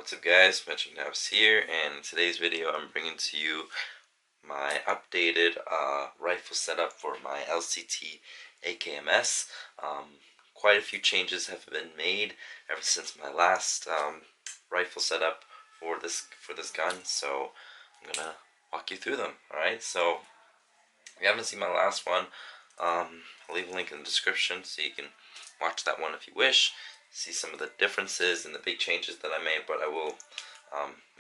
What's up guys, Mitchell Naps here, and in today's video I'm bringing to you my updated rifle setup for my LCT AKMS. Quite a few changes have been made ever since my last rifle setup for this gun, so I'm gonna walk you through them. Alright, so if you haven't seen my last one, I'll leave a link in the description so you can watch that one if you wish, see some of the differences and the big changes that I made, but I will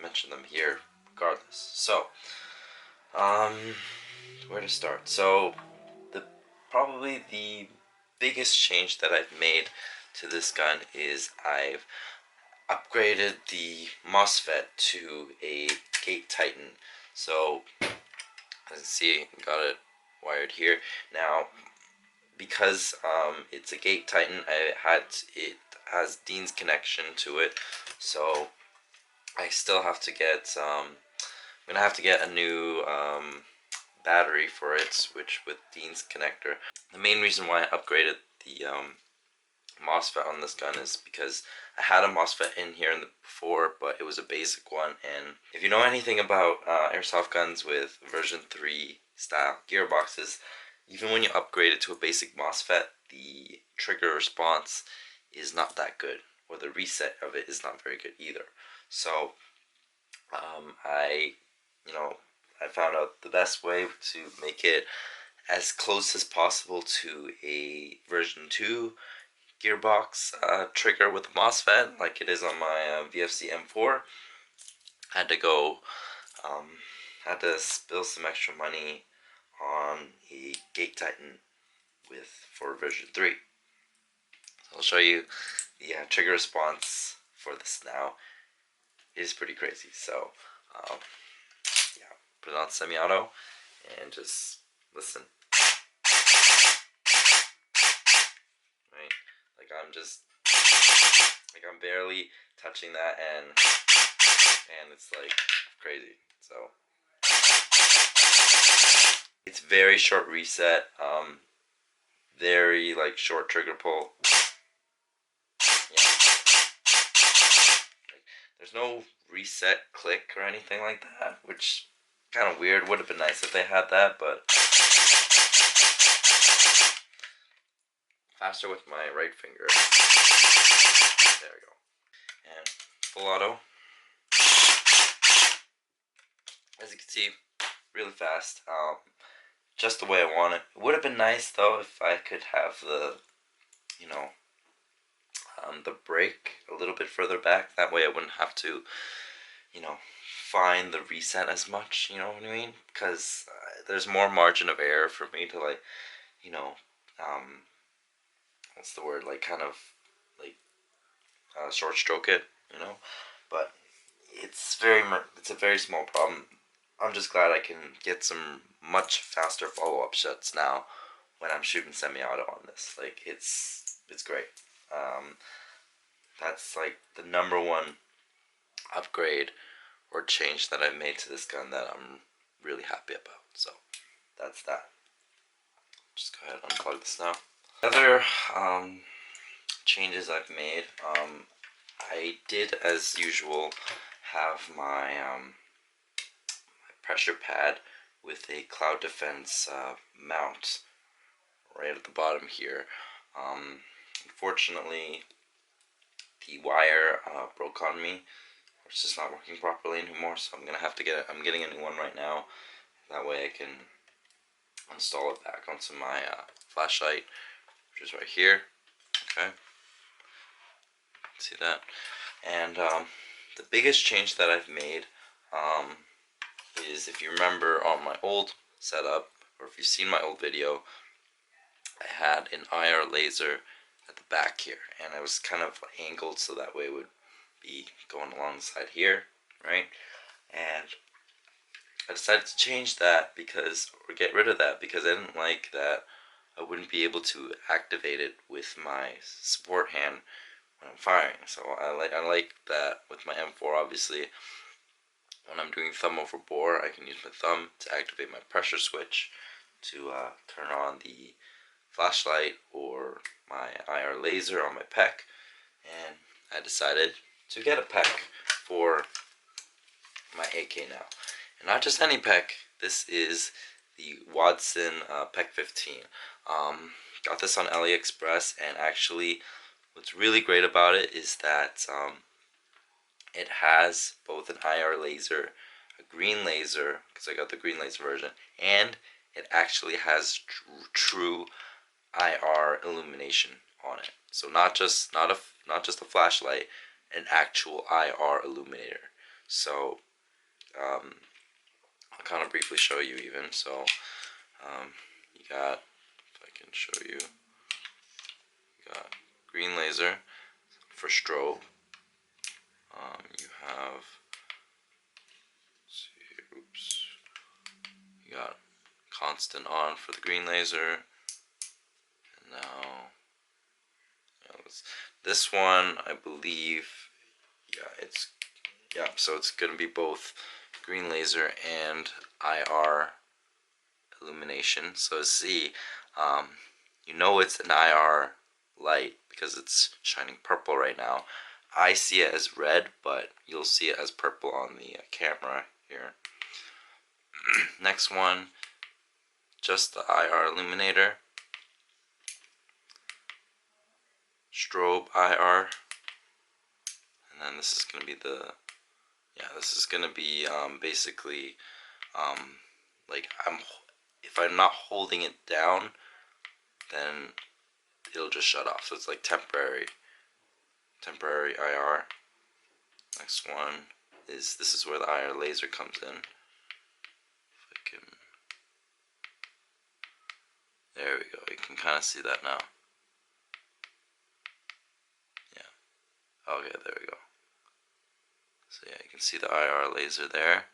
mention them here regardless. So, where to start? So, probably the biggest change that I've made to this gun is I've upgraded the MOSFET to a Gate Titan. So, as you can see, got it wired here. Now, because it's a Gate Titan, it has Dean's connection to it, so I still have to get I'm gonna have to get a new battery for it, which with Dean's connector. The main reason why I upgraded the MOSFET on this gun is because I had a MOSFET in here before, but it was a basic one, and if you know anything about airsoft guns with version 3 style gearboxes, even when you upgrade it to a basic MOSFET, the trigger response is not that good, or the reset of it is not very good either. So I found out the best way to make it as close as possible to a version 2 gearbox trigger with a MOSFET like it is on my VFC M4. Had to spill some extra money on a Gate Titan for version 3. So I'll show you the trigger response for this now. It is pretty crazy. So yeah, put it on semi-auto and just listen. Right, I'm barely touching that, and it's like crazy. So it's very short reset, very like short trigger pull. Yeah. There's no reset click or anything like that, which kind of weird. Would have been nice if they had that, but faster with my right finger. There we go. And full auto. As you can see, really fast. Just the way I want it. It would have been nice though if I could have the, the brake a little bit further back. That way I wouldn't have to, find the reset as much. You know what I mean? Because there's more margin of error for me to what's the word? Like kind of like short stroke it. But it's a very small problem. I'm just glad I can get some much faster follow-up shots now when I'm shooting semi-auto on this. Like it's great. That's like the number one upgrade or change that I've made to this gun that I'm really happy about. So that's that. Just go ahead and unplug this now. Other changes I've made, I did as usual have my pressure pad with a Cloud Defense mount right at the bottom here. Unfortunately, the wire broke on me. It's just not working properly anymore, so I'm getting a new one right now. That way I can install it back onto my flashlight, which is right here. Okay, see that? And the biggest change that I've made is, if you remember on my old setup, or if you've seen my old video, I had an IR laser at the back here, and I was kind of angled so that way it would be going along the side here, right? And I decided to change that or get rid of that, because I didn't like that I wouldn't be able to activate it with my support hand when I'm firing. So I like that with my M4, obviously. When I'm doing thumb over bore, I can use my thumb to activate my pressure switch to turn on the flashlight or my IR laser on my PEC, and I decided to get a PEC for my AK now. And not just any PEC, this is the Watson PEC 15. Got this on AliExpress, and actually what's really great about it is that it has both an IR laser, a green laser, because I got the green laser version, and it actually has true IR illumination on it. So not just a flashlight, an actual IR illuminator. So I'll kind of briefly show you even. So you got, if I can show you, got green laser for strobe. You have, let's see, oops, you got constant on for the green laser. And now, this one, I believe, so it's going to be both green laser and IR illumination. So see, you know it's an IR light because it's shining purple right now. I see it as red, but you'll see it as purple on the camera here. Next one, just the IR illuminator, strobe IR, and then this is going to be basically like if I'm not holding it down, then it'll just shut off. So it's like temporary IR. Next one is, this is where the IR laser comes in. If I can, there we go. You can kind of see that now. Yeah. Okay, there we go. So yeah, you can see the IR laser there.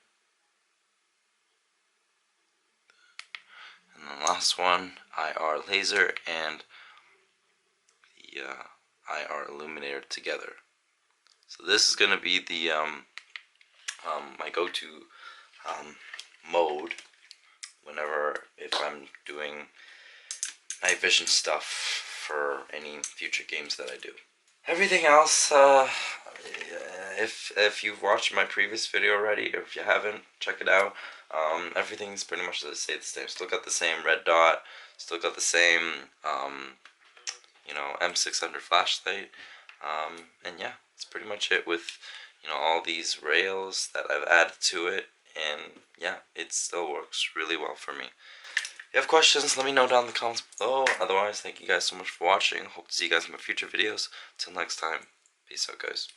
And the last one, IR laser and the IR illuminator together. So this is going to be the my go-to mode if I'm doing night vision stuff for any future games that I do. Everything else, if you've watched my previous video already, or if you haven't, check it out. Everything's pretty much the same. Still got the same red dot. Still got the same, M600 flashlight. And yeah, that's pretty much it with, all these rails that I've added to it. And yeah, it still works really well for me. If you have questions, let me know down in the comments below. Otherwise, thank you guys so much for watching. Hope to see you guys in my future videos. Till next time, peace out, guys.